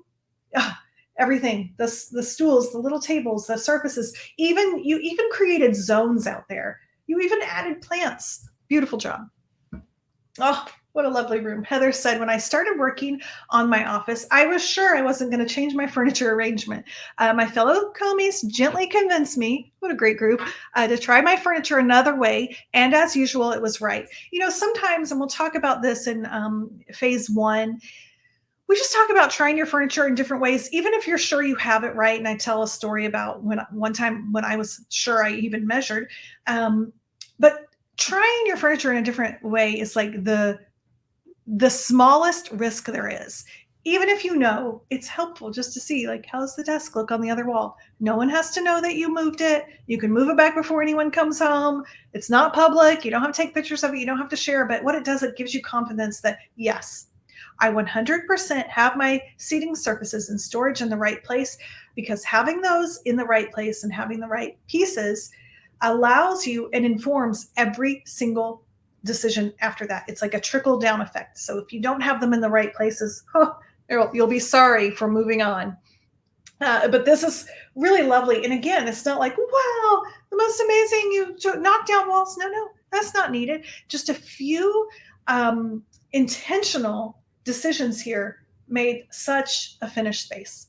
Everything, the stools, the little tables, the surfaces, you even created zones out there. You even added plants. Beautiful job. Oh, what a lovely room. Heather said, when I started working on my office, I was sure I wasn't going to change my furniture arrangement. My fellow CoMis gently convinced me, what a great group, to try my furniture another way. And as usual, it was right. Sometimes, and we'll talk about this in phase 1, we just talk about trying your furniture in different ways, even if you're sure you have it right. And I tell a story about one time when I was sure I even measured. But trying your furniture in a different way is like the smallest risk there is. Even if it's helpful just to see, like, how's the desk look on the other wall? No one has to know that you moved it. You can move it back before anyone comes home. It's not public. You don't have to take pictures of it. You don't have to share. But what it does, it gives you confidence that, yes, I 100% have my seating surfaces and storage in the right place, because having those in the right place and having the right pieces allows you and informs every single decision after that. It's like a trickle down effect. So if you don't have them in the right places, you'll be sorry for moving on. But this is really lovely. And again, it's not like, wow, the most amazing, you knocked down walls. No, that's not needed. Just a few intentional decisions here made such a finished space.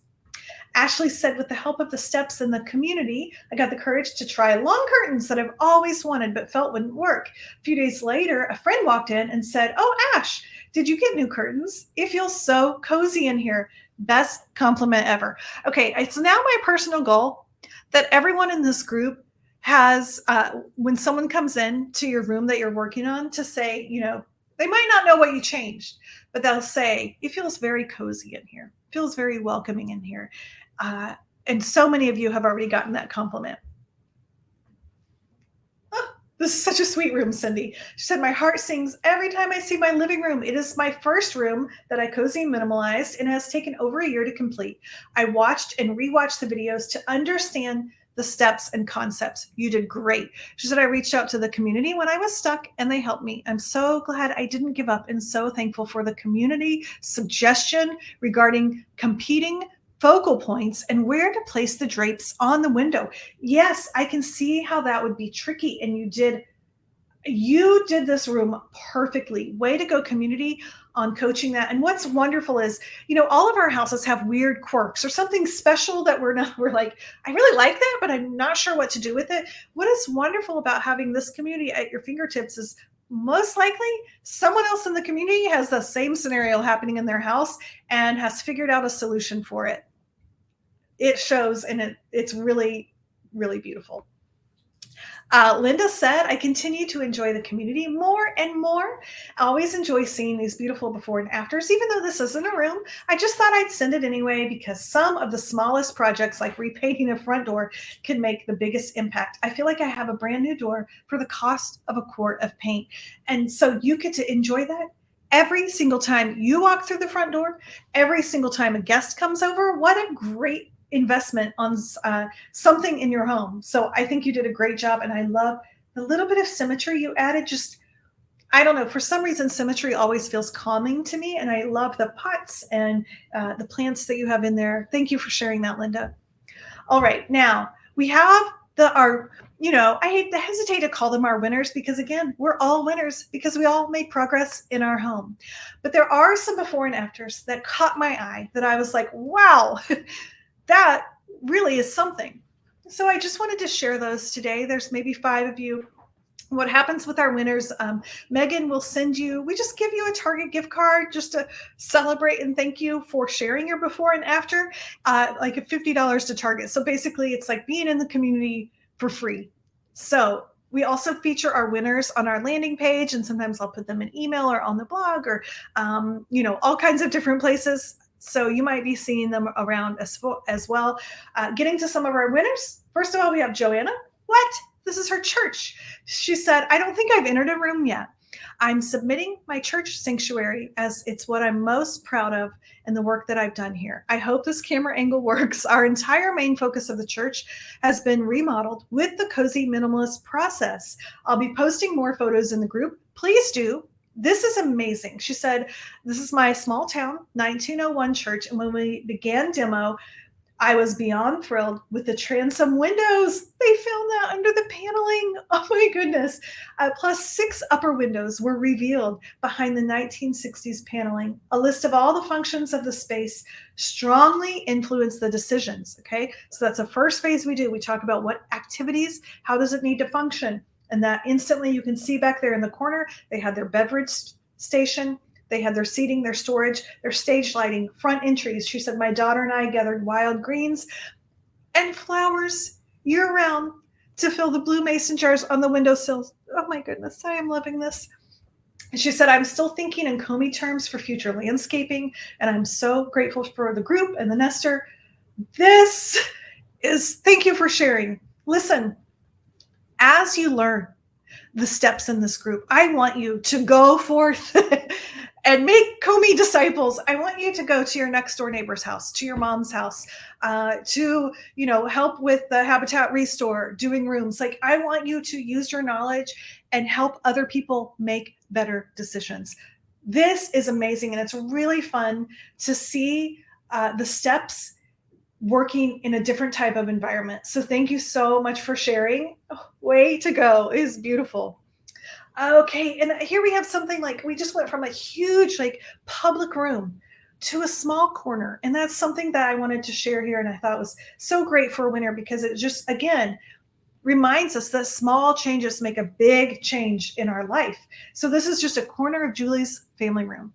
Ashley said, with the help of the steps in the community, I got the courage to try long curtains that I've always wanted but felt wouldn't work. A few days later, a friend walked in and said, oh, Ash, did you get new curtains? It feels so cozy in here. Best compliment ever. Okay, it's now my personal goal that everyone in this group has, when someone comes in to your room that you're working on, to say, they might not know what you changed, but they'll say, it feels very cozy in here. It feels very welcoming in here. And so many of you have already gotten that compliment. Oh, this is such a sweet room, Cindy. She said, my heart sings every time I see my living room. It is my first room that I cozy minimalized and has taken over a year to complete. I watched and rewatched the videos to understand the steps and concepts. You did great. She said, I reached out to the community when I was stuck and they helped me. I'm so glad I didn't give up and so thankful for the community suggestion regarding competing focal points and where to place the drapes on the window. Yes, I can see how that would be tricky. And you did this room perfectly. Way to go, community, on coaching that. And what's wonderful is, all of our houses have weird quirks or something special that we're like, I really like that, but I'm not sure what to do with it. What is wonderful about having this community at your fingertips is most likely someone else in the community has the same scenario happening in their house and has figured out a solution for it. It shows, and it's really, really beautiful. Linda said, I continue to enjoy the community more and more. I always enjoy seeing these beautiful before and afters, even though this isn't a room. I just thought I'd send it anyway because some of the smallest projects, like repainting a front door, can make the biggest impact. I feel like I have a brand new door for the cost of a quart of paint. And so you get to enjoy that every single time you walk through the front door, every single time a guest comes over. What a great investment on something in your home. So I think you did a great job. And I love the little bit of symmetry you added. Just, I don't know, for some reason, symmetry always feels calming to me. And I love the pots and the plants that you have in there. Thank you for sharing that, Linda. All right, now we have our, I hate to hesitate to call them our winners because again, we're all winners because we all made progress in our home. But there are some before and afters that caught my eye that I was like, wow, that really is something. So I just wanted to share those today. There's maybe 5 of you. What happens with our winners, Megan will send you, we just give you a Target gift card just to celebrate and thank you for sharing your before and after, like $50 to Target. So basically it's like being in the community for free. So we also feature our winners on our landing page, and sometimes I'll put them in email or on the blog or, all kinds of different places. So you might be seeing them around as well. Getting to some of our winners. First of all, we have Joanna. What? This is her church. She said, I don't think I've entered a room yet. I'm submitting my church sanctuary as it's what I'm most proud of in the work that I've done here. I hope this camera angle works. Our entire main focus of the church has been remodeled with the cozy minimalist process. I'll be posting more photos in the group. Please do. This is amazing. She said, this is my small town, 1901 church. And when we began demo, I was beyond thrilled with the transom windows. They found that under the paneling. Oh my goodness. Plus 6 upper windows were revealed behind the 1960s paneling. A list of all the functions of the space strongly influenced the decisions. Okay. So that's the first phase we do. We talk about what activities, how does it need to function? And that instantly you can see back there in the corner, they had their beverage station. They had their seating, their storage, their stage lighting, front entries. She said, my daughter and I gathered wild greens and flowers year round to fill the blue mason jars on the windowsills. Oh my goodness, I am loving this. And she said, I'm still thinking in CoMi terms for future landscaping, and I'm so grateful for the group and the nester. Thank you for sharing. Listen, as you learn the steps in this group, I want you to go forth and make CoMi disciples. I want you to go to your next door neighbor's house, to your mom's house, to, help with the Habitat Restore, doing rooms. Like, I want you to use your knowledge and help other people make better decisions. This is amazing. And it's really fun to see the steps working in a different type of environment. So thank you so much for sharing. Oh, way to go. It is beautiful. Okay, and here we have something like we just went from a huge public room to a small corner. And that's something that I wanted to share here. And I thought was so great for a winner because it just, again, reminds us that small changes make a big change in our life. So this is just a corner of Julie's family room.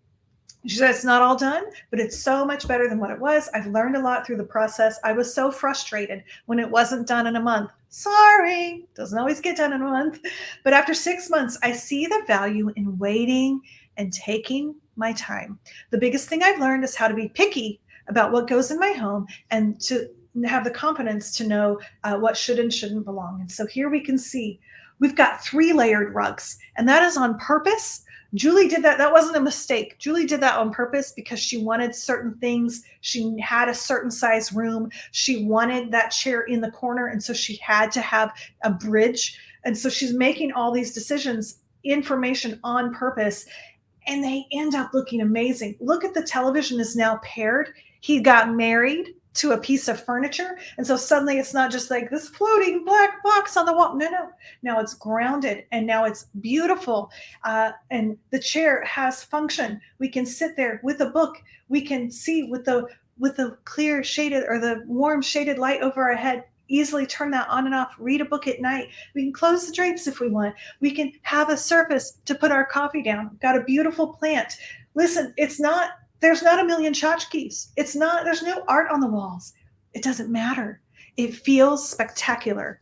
She said, it's not all done, but it's so much better than what it was. I've learned a lot through the process. I was so frustrated when it wasn't done in a month. Sorry, doesn't always get done in a month. But after 6 months, I see the value in waiting and taking my time. The biggest thing I've learned is how to be picky about what goes in my home and to have the confidence to know what should and shouldn't belong. And so here we can see we've got 3 layered rugs, and that is on purpose. Julie did that. That wasn't a mistake. Julie did that on purpose because she wanted certain things. She had a certain size room. She wanted that chair in the corner. And so she had to have a bridge. And so she's making all these decisions, information on purpose, and they end up looking amazing. Look at the television is now paired. He got married to a piece of furniture. And so suddenly it's not just like this floating black box on the wall. No. Now it's grounded and now it's beautiful. And the chair has function. We can sit there with a book. We can see with the clear shaded or the warm shaded light over our head, easily turn that on and off, read a book at night. We can close the drapes if we want. We can have a surface to put our coffee down. Got a beautiful plant. Listen, there's not a million tchotchkes. There's no art on the walls. It doesn't matter. It feels spectacular.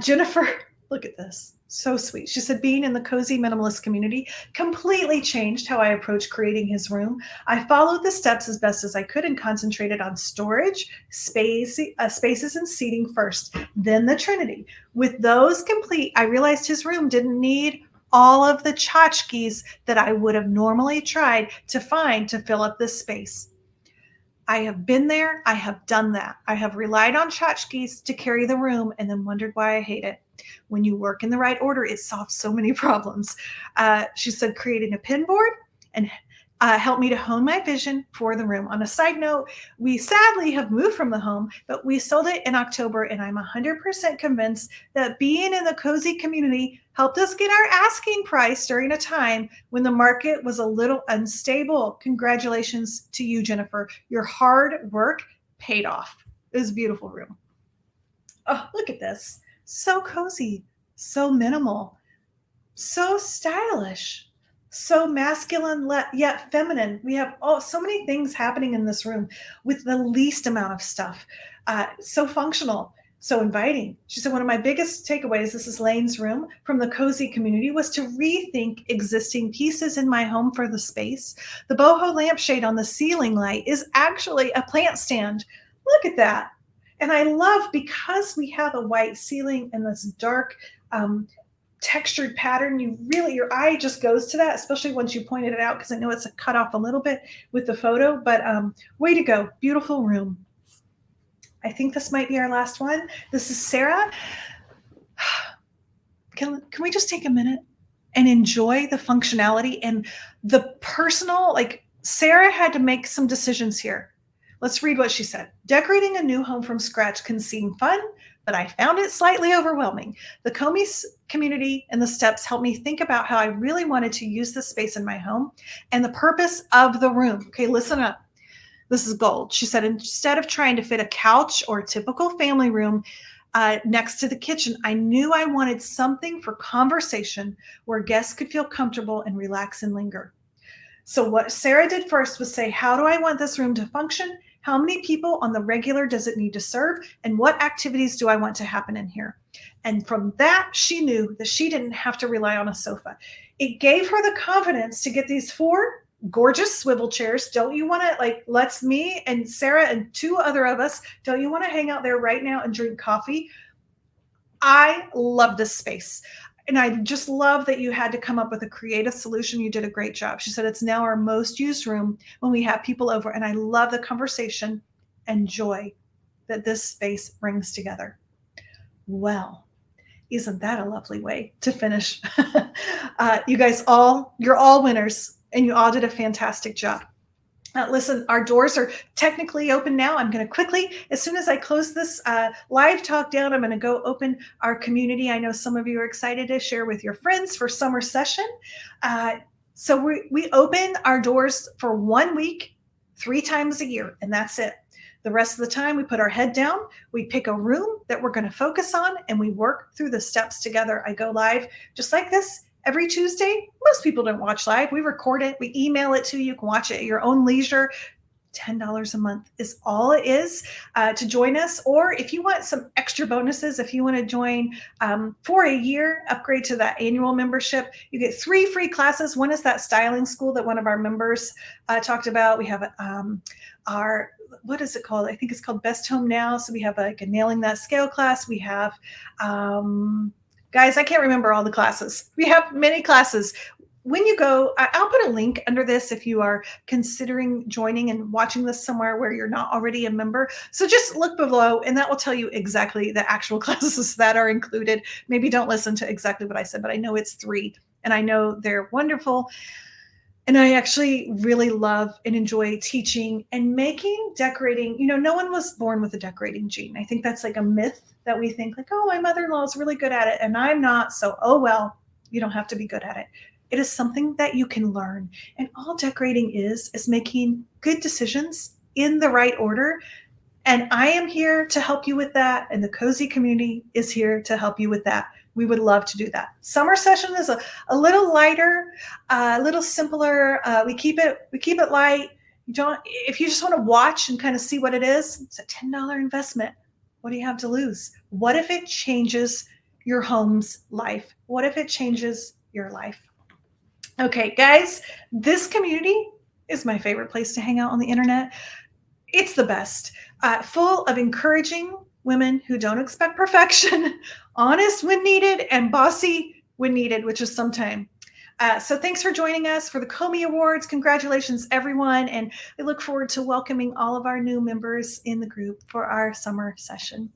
Jennifer, look at this. So sweet. She said, being in the cozy minimalist community completely changed how I approach creating his room. I followed the steps as best as I could and concentrated on storage, spaces, and seating first, then the Trinity. With those complete, I realized his room didn't need all of the tchotchkes that I would have normally tried to find to fill up this space. I have been there. I have done that. I have relied on tchotchkes to carry the room and then wondered why I hate it. When you work in the right order, it solves so many problems. She said, creating a pin board and helped me to hone my vision for the room. On a side note, we sadly have moved from the home, but we sold it in October, and I'm 100% convinced that being in the cozy community helped us get our asking price during a time when the market was a little unstable. Congratulations to you, Jennifer. Your hard work paid off. It was a beautiful room. Oh, look at this. So cozy, so minimal, so stylish, so masculine yet feminine. We have so many things happening in this room with the least amount of stuff. So functional, so inviting. She said, one of my biggest takeaways, this is Lane's room, from the cozy community was to rethink existing pieces in my home for the space. The boho lampshade on the ceiling light is actually a plant stand. Look at that. And I love, because we have a white ceiling and this dark textured pattern, your eye just goes to that, especially once you pointed it out, because I know it's cut off a little bit with the photo, but way to go. Beautiful room. I think this might be our last one. This is Sarah. Can we just take a minute and enjoy the functionality and the personal, like Sarah had to make some decisions here. Let's read what she said. Decorating a new home from scratch can seem fun, but I found it slightly overwhelming. The CoMi community and the steps helped me think about how I really wanted to use this space in my home and the purpose of the room. Okay, listen up. This is gold. She said, instead of trying to fit a couch or a typical family room next to the kitchen, I knew I wanted something for conversation where guests could feel comfortable and relax and linger. So what Sarah did first was say, how do I want this room to function? How many people on the regular does it need to serve? And what activities do I want to happen in here? And from that, she knew that she didn't have to rely on a sofa. It gave her the confidence to get these 4 gorgeous swivel chairs. Don't you want to, let's me and Sarah and 2 other of us, don't you want to hang out there right now and drink coffee? I love this space. And I just love that you had to come up with a creative solution. You did a great job. She said it's now our most used room when we have people over. And I love the conversation and joy that this space brings together. Well, isn't that a lovely way to finish? You guys you're all winners, and you all did a fantastic job. Listen, our doors are technically open now. I'm going to quickly, as soon as I close this live talk down, I'm going to go open our community. I know some of you are excited to share with your friends for summer session. So we open our doors for 1 week, 3 times a year, and that's it. The rest of the time, we put our head down, we pick a room that we're going to focus on, and we work through the steps together. I go live just like this every Tuesday. Most people don't watch live. We record it. We email it to you. You can watch it at your own leisure. $10 a month is all it is to join us. Or if you want some extra bonuses, if you want to join for a year, upgrade to that annual membership, you get 3 free classes. One is that styling school that one of our members talked about. We have our, what is it called? I think it's called Best Home Now. So we have a nailing that scale class. We have, guys, I can't remember all the classes. We have many classes. When you go, I'll put a link under this if you are considering joining and watching this somewhere where you're not already a member. So just look below and that will tell you exactly the actual classes that are included. Maybe don't listen to exactly what I said, but I know it's 3 and I know they're wonderful. And I actually really love and enjoy teaching and making decorating. You know, no one was born with a decorating gene. I think that's like a myth that we think like, oh, my mother-in-law is really good at it and I'm not. So, oh, well, you don't have to be good at it. It is something that you can learn. And all decorating is making good decisions in the right order. And I am here to help you with that. And the cozy community is here to help you with that. We would love to do that. Summer session is a little lighter, a little simpler. We keep it light. If you just want to watch and kind of see what it is, it's a $10 investment. What do you have to lose? What if it changes your home's life? What if it changes your life? Okay, guys, this community is my favorite place to hang out on the internet. It's the best, full of encouraging women who don't expect perfection, honest when needed, and bossy when needed, which is sometime. So thanks for joining us for the CoMi Awards. Congratulations, everyone. And we look forward to welcoming all of our new members in the group for our summer session.